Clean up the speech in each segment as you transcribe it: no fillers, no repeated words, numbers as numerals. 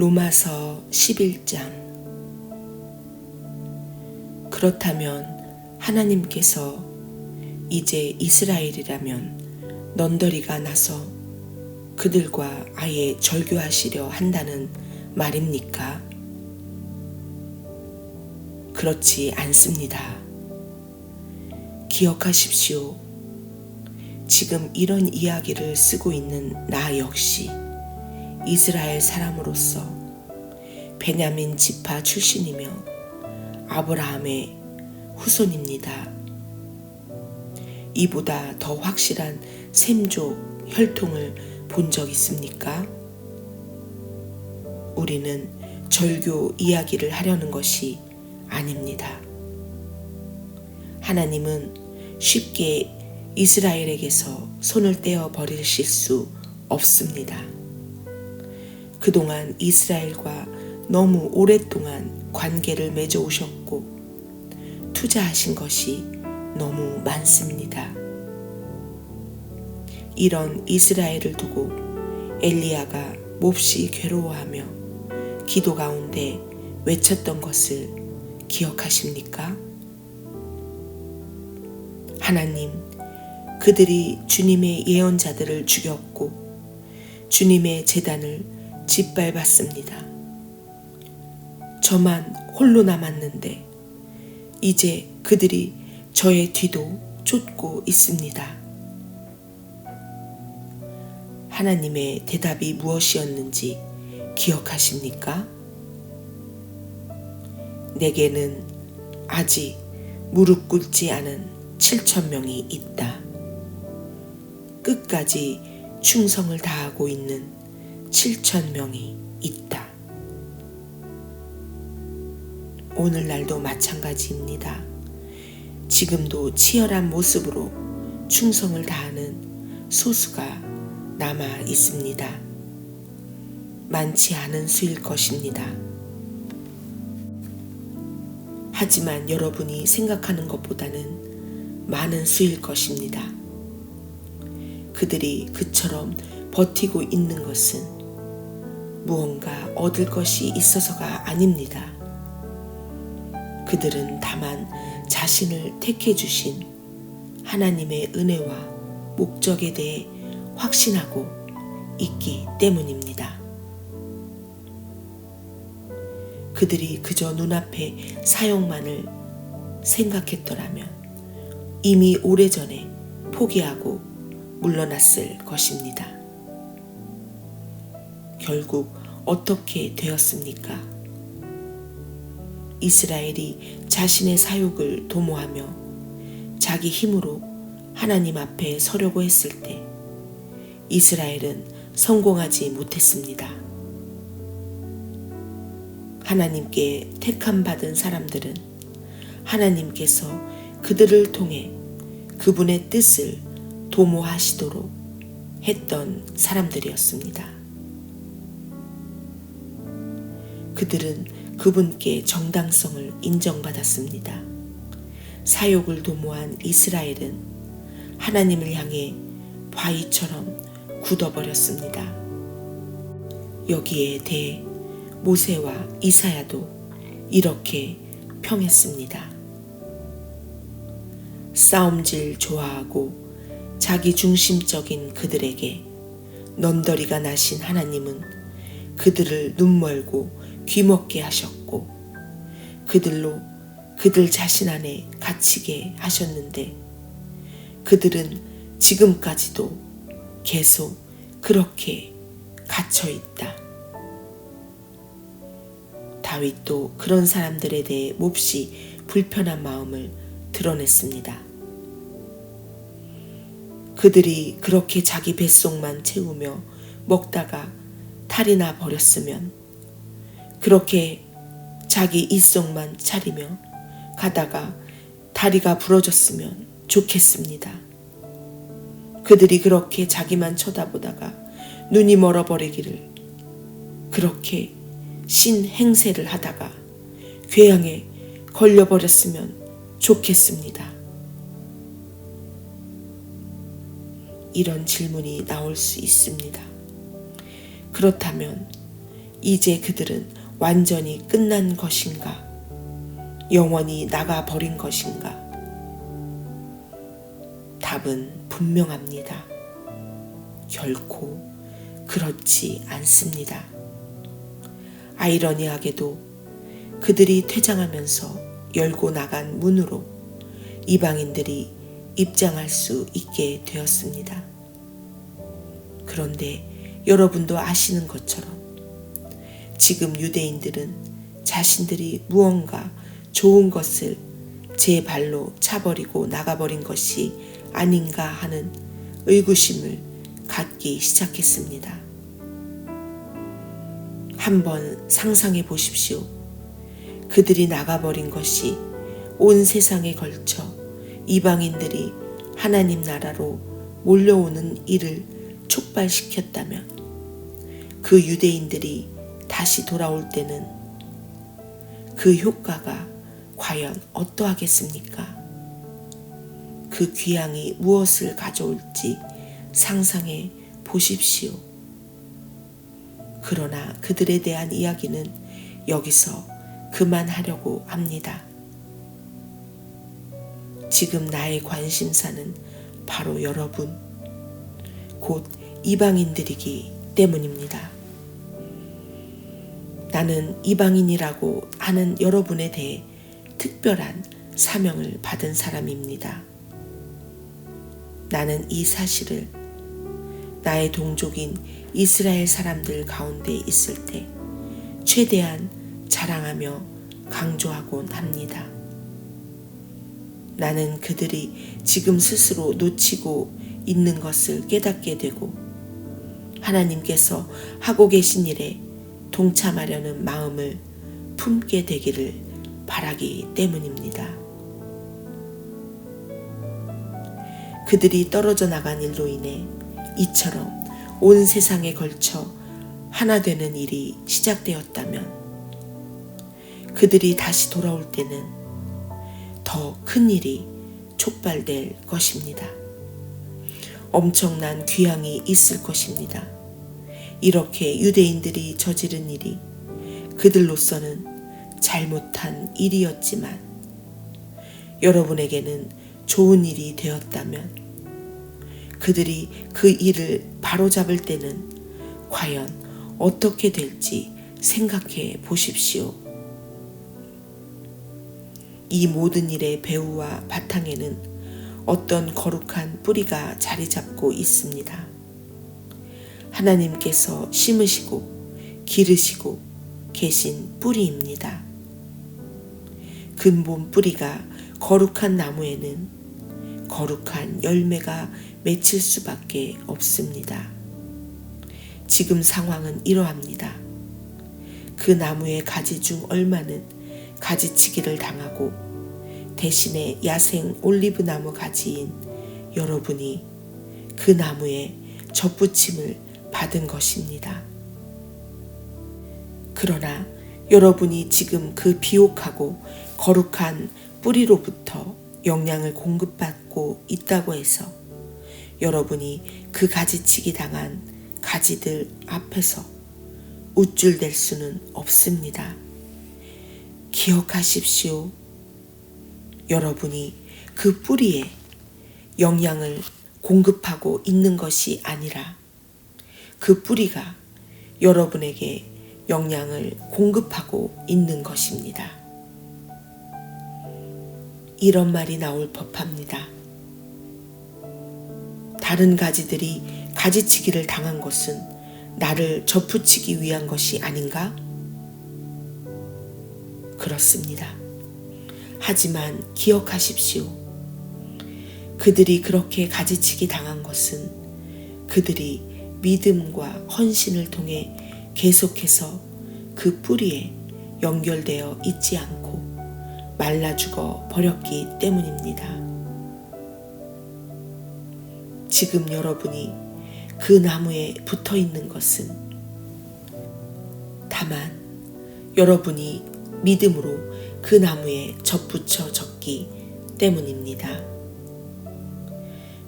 로마서 11장. 그렇다면 하나님께서 이제 이스라엘이라면 넌더리가 나서 그들과 아예 절교하시려 한다는 말입니까? 그렇지 않습니다. 기억하십시오. 지금 이런 이야기를 쓰고 있는 나 역시 이스라엘 사람으로서 베냐민 지파 출신이며 아브라함의 후손입니다. 이보다 더 확실한 셈족 혈통을 본 적 있습니까? 우리는 절교 이야기를 하려는 것이 아닙니다. 하나님은 쉽게 이스라엘에게서 손을 떼어 버리실 수 없습니다. 그동안 이스라엘과 너무 오랫동안 관계를 맺어 오셨고 투자하신 것이 너무 많습니다. 이런 이스라엘을 두고 엘리야가 몹시 괴로워하며 기도 가운데 외쳤던 것을 기억하십니까? 하나님, 그들이 주님의 예언자들을 죽였고 주님의 제단을 짓밟았습니다. 저만 홀로 남았는데 이제 그들이 저의 뒤도 쫓고 있습니다. 하나님의 대답이 무엇이었는지 기억하십니까? 내게는 아직 무릎 꿇지 않은 7,000명이 있다. 끝까지 충성을 다하고 있는 7,000명이 있다. 오늘날도 마찬가지입니다. 지금도 치열한 모습으로 충성을 다하는 소수가 남아 있습니다. 많지 않은 수일 것입니다. 하지만 여러분이 생각하는 것보다는 많은 수일 것입니다. 그들이 그처럼 버티고 있는 것은 무언가 얻을 것이 있어서가 아닙니다. 그들은 다만 자신을 택해 주신 하나님의 은혜와 목적에 대해 확신하고 있기 때문입니다. 그들이 그저 눈앞의 사역만을 생각했더라면 이미 오래전에 포기하고 물러났을 것입니다. 결국 어떻게 되었습니까? 이스라엘이 자신의 사욕을 도모하며 자기 힘으로 하나님 앞에 서려고 했을 때 이스라엘은 성공하지 못했습니다. 하나님께 택함 받은 사람들은 하나님께서 그들을 통해 그분의 뜻을 도모하시도록 했던 사람들이었습니다. 그들은 그분께 정당성을 인정받았습니다. 사욕을 도모한 이스라엘은 하나님을 향해 바위처럼 굳어버렸습니다. 여기에 대해 모세와 이사야도 이렇게 평했습니다. 싸움질 좋아하고 자기 중심적인 그들에게 넌더리가 나신 하나님은 그들을 눈멀고 귀먹게 하셨고 그들로 그들 자신 안에 갇히게 하셨는데 그들은 지금까지도 계속 그렇게 갇혀 있다. 다윗도 그런 사람들에 대해 몹시 불편한 마음을 드러냈습니다. 그들이 그렇게 자기 뱃속만 채우며 먹다가 탈이 나 버렸으면, 그렇게 자기 입속만 차리며 가다가 다리가 부러졌으면 좋겠습니다. 그들이 그렇게 자기만 쳐다보다가 눈이 멀어버리기를, 그렇게 신행세를 하다가 궤양에 걸려버렸으면 좋겠습니다. 이런 질문이 나올 수 있습니다. 그렇다면 이제 그들은 완전히 끝난 것인가? 영원히 나가버린 것인가? 답은 분명합니다. 결코 그렇지 않습니다. 아이러니하게도 그들이 퇴장하면서 열고 나간 문으로 이방인들이 입장할 수 있게 되었습니다. 그런데 여러분도 아시는 것처럼 지금 유대인들은 자신들이 무언가 좋은 것을 제 발로 차버리고 나가버린 것이 아닌가 하는 의구심을 갖기 시작했습니다. 한번 상상해 보십시오. 그들이 나가버린 것이 온 세상에 걸쳐 이방인들이 하나님 나라로 몰려오는 일을 촉발시켰다면 그 유대인들이 다시 돌아올 때는 그 효과가 과연 어떠하겠습니까? 그 귀향이 무엇을 가져올지 상상해 보십시오. 그러나 그들에 대한 이야기는 여기서 그만하려고 합니다. 지금 나의 관심사는 바로 여러분, 곧 이방인들이기 때문입니다. 나는 이방인이라고 하는 여러분에 대해 특별한 사명을 받은 사람입니다. 나는 이 사실을 나의 동족인 이스라엘 사람들 가운데 있을 때 최대한 자랑하며 강조하곤 합니다. 나는 그들이 지금 스스로 놓치고 있는 것을 깨닫게 되고 하나님께서 하고 계신 일에 동참하려는 마음을 품게 되기를 바라기 때문입니다. 그들이 떨어져 나간 일로 인해 이처럼 온 세상에 걸쳐 하나 되는 일이 시작되었다면 그들이 다시 돌아올 때는 더 큰 일이 촉발될 것입니다. 엄청난 귀향이 있을 것입니다. 이렇게 유대인들이 저지른 일이 그들로서는 잘못한 일이었지만 여러분에게는 좋은 일이 되었다면 그들이 그 일을 바로잡을 때는 과연 어떻게 될지 생각해 보십시오. 이 모든 일의 배후와 바탕에는 어떤 거룩한 뿌리가 자리 잡고 있습니다. 하나님께서 심으시고 기르시고 계신 뿌리입니다. 근본 뿌리가 거룩한 나무에는 거룩한 열매가 맺힐 수밖에 없습니다. 지금 상황은 이러합니다. 그 나무의 가지 중 얼마는 가지치기를 당하고 대신에 야생 올리브 나무 가지인 여러분이 그 나무에 접붙임을 받은 것입니다. 그러나 여러분이 지금 그 비옥하고 거룩한 뿌리로부터 영양을 공급받고 있다고 해서 여러분이 그 가지치기 당한 가지들 앞에서 우쭐댈 수는 없습니다. 기억하십시오. 여러분이 그 뿌리에 영양을 공급하고 있는 것이 아니라 그 뿌리가 여러분에게 영양을 공급하고 있는 것입니다. 이런 말이 나올 법합니다. 다른 가지들이 가지치기를 당한 것은 나를 접붙이기 위한 것이 아닌가? 그렇습니다. 하지만 기억하십시오. 그들이 그렇게 가지치기 당한 것은 그들이 믿음과 헌신을 통해 계속해서 그 뿌리에 연결되어 있지 않고 말라 죽어 버렸기 때문입니다. 지금 여러분이 그 나무에 붙어 있는 것은 다만 여러분이 믿음으로 그 나무에 접붙여졌기 때문입니다.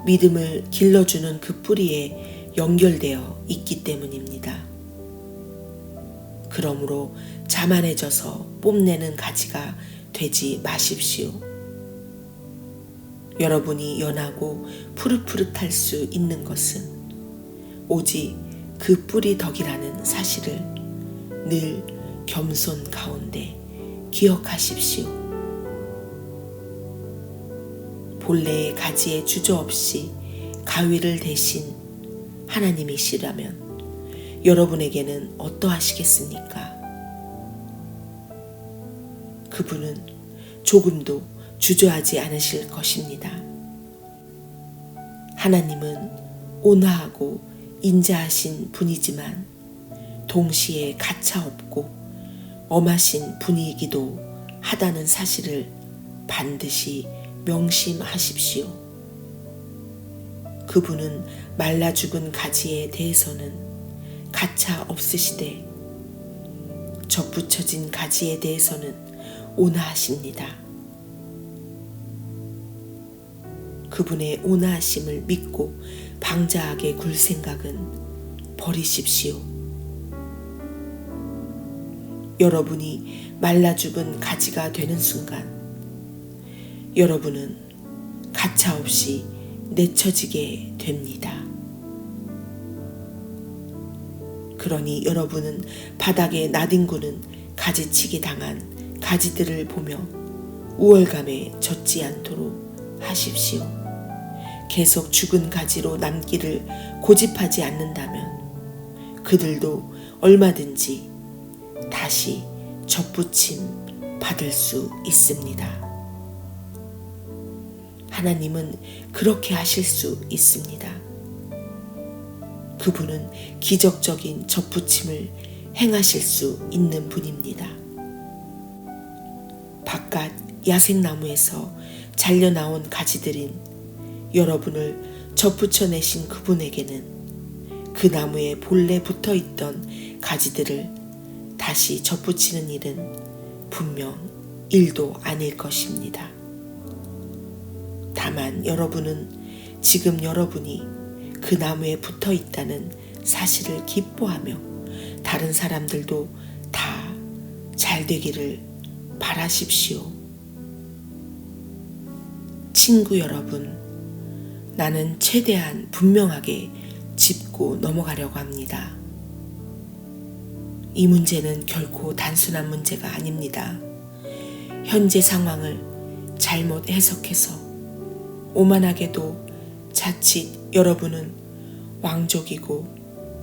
믿음을 길러주는 그 뿌리에 연결되어 있기 때문입니다. 그러므로 자만해져서 뽐내는 가지가 되지 마십시오. 여러분이 연하고 푸릇푸릇할 수 있는 것은 오직 그 뿌리 덕이라는 사실을 늘 겸손 가운데 기억하십시오. 본래의 가지에 주저없이 가위를 대신 하나님이시라면 여러분에게는 어떠하시겠습니까? 그분은 조금도 주저하지 않으실 것입니다. 하나님은 온화하고 인자하신 분이지만 동시에 가차없고 엄하신 분이기도 하다는 사실을 반드시 명심하십시오. 그분은 말라 죽은 가지에 대해서는 가차 없으시되 접붙여진 가지에 대해서는 온화하십니다. 그분의 온화하심을 믿고 방자하게 굴 생각은 버리십시오. 여러분이 말라 죽은 가지가 되는 순간 여러분은 가차없이 내쳐지게 됩니다. 그러니 여러분은 바닥에 나뒹구는 가지치기 당한 가지들을 보며 우월감에 젖지 않도록 하십시오. 계속 죽은 가지로 남기를 고집하지 않는다면 그들도 얼마든지 다시 접붙임 받을 수 있습니다. 하나님은 그렇게 하실 수 있습니다. 그분은 기적적인 접붙임을 행하실 수 있는 분입니다. 바깥 야생나무에서 잘려나온 가지들인 여러분을 접붙여내신 그분에게는 그 나무에 본래 붙어있던 가지들을 다시 접붙이는 일은 분명 일도 아닐 것입니다. 다만 여러분은 지금 여러분이 그 나무에 붙어 있다는 사실을 기뻐하며 다른 사람들도 다 잘 되기를 바라십시오. 친구 여러분, 나는 최대한 분명하게 짚고 넘어가려고 합니다. 이 문제는 결코 단순한 문제가 아닙니다. 현재 상황을 잘못 해석해서 오만하게도 자칫 여러분은 왕족이고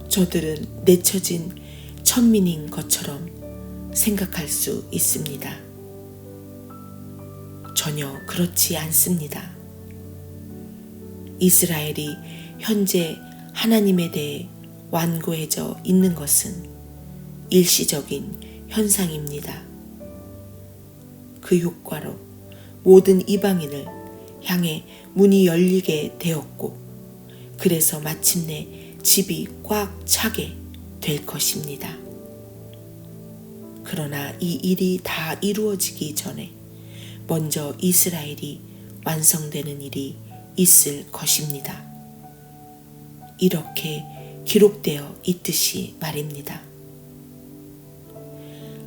저들은 내쳐진 천민인 것처럼 생각할 수 있습니다. 전혀 그렇지 않습니다. 이스라엘이 현재 하나님에 대해 완고해져 있는 것은 일시적인 현상입니다. 그 효과로 모든 이방인을 향해 문이 열리게 되었고 그래서 마침내 집이 꽉 차게 될 것입니다. 그러나 이 일이 다 이루어지기 전에 먼저 이스라엘이 완성되는 일이 있을 것입니다. 이렇게 기록되어 있듯이 말입니다.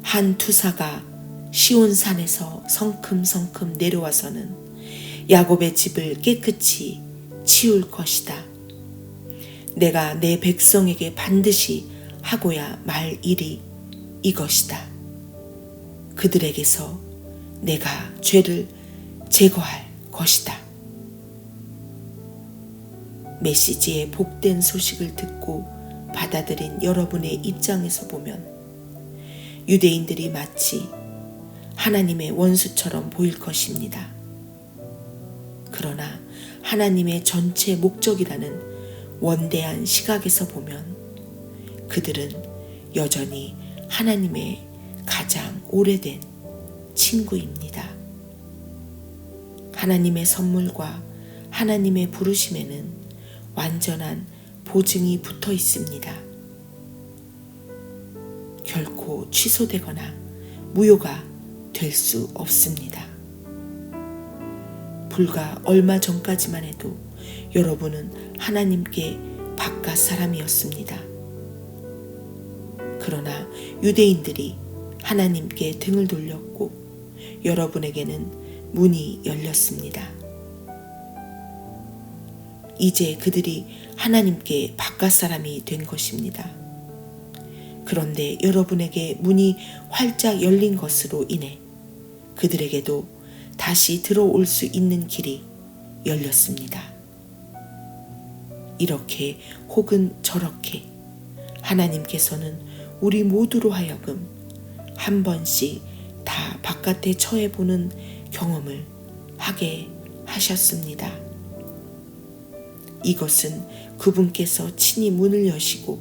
한 투사가 시온산에서 성큼성큼 내려와서는 야곱의 집을 깨끗이 치울 것이다. 내가 내 백성에게 반드시 하고야 말 일이 이것이다. 그들에게서 내가 죄를 제거할 것이다. 메시지의 복된 소식을 듣고 받아들인 여러분의 입장에서 보면 유대인들이 마치 하나님의 원수처럼 보일 것입니다. 그러나 하나님의 전체 목적이라는 원대한 시각에서 보면 그들은 여전히 하나님의 가장 오래된 친구입니다. 하나님의 선물과 하나님의 부르심에는 완전한 보증이 붙어 있습니다. 결코 취소되거나 무효가 될 수 없습니다. 불과 얼마 전까지만 해도 여러분은 하나님께 바깥 사람이었습니다. 그러나 유대인들이 하나님께 등을 돌렸고 여러분에게는 문이 열렸습니다. 이제 그들이 하나님께 바깥 사람이 된 것입니다. 그런데 여러분에게 문이 활짝 열린 것으로 인해 그들에게도 다시 들어올 수 있는 길이 열렸습니다. 이렇게 혹은 저렇게 하나님께서는 우리 모두로 하여금 한 번씩 다 바깥에 처해보는 경험을 하게 하셨습니다. 이것은 그분께서 친히 문을 여시고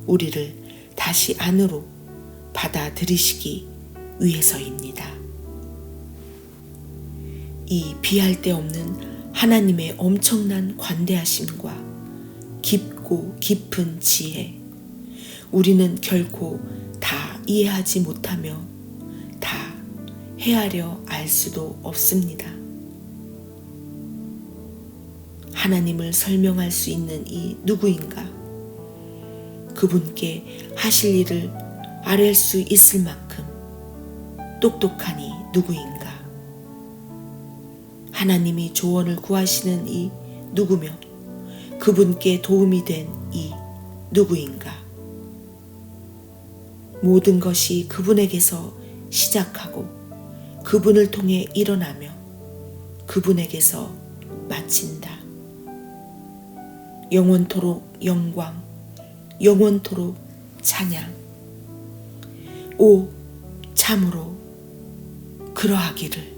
우리를 다시 안으로 받아들이시기 위해서입니다. 이 비할 데 없는 하나님의 엄청난 관대하심과 깊고 깊은 지혜, 우리는 결코 다 이해하지 못하며 다 헤아려 알 수도 없습니다. 하나님을 설명할 수 있는 이 누구인가? 그분께 하실 일을 아뢰 수 있을 만큼 똑똑하니 누구인가? 하나님이 조언을 구하시는 이 누구며 그분께 도움이 된 이 누구인가? 모든 것이 그분에게서 시작하고 그분을 통해 일어나며 그분에게서 마친다. 영원토록 영광, 영원토록 찬양. 오, 참으로 그러하기를.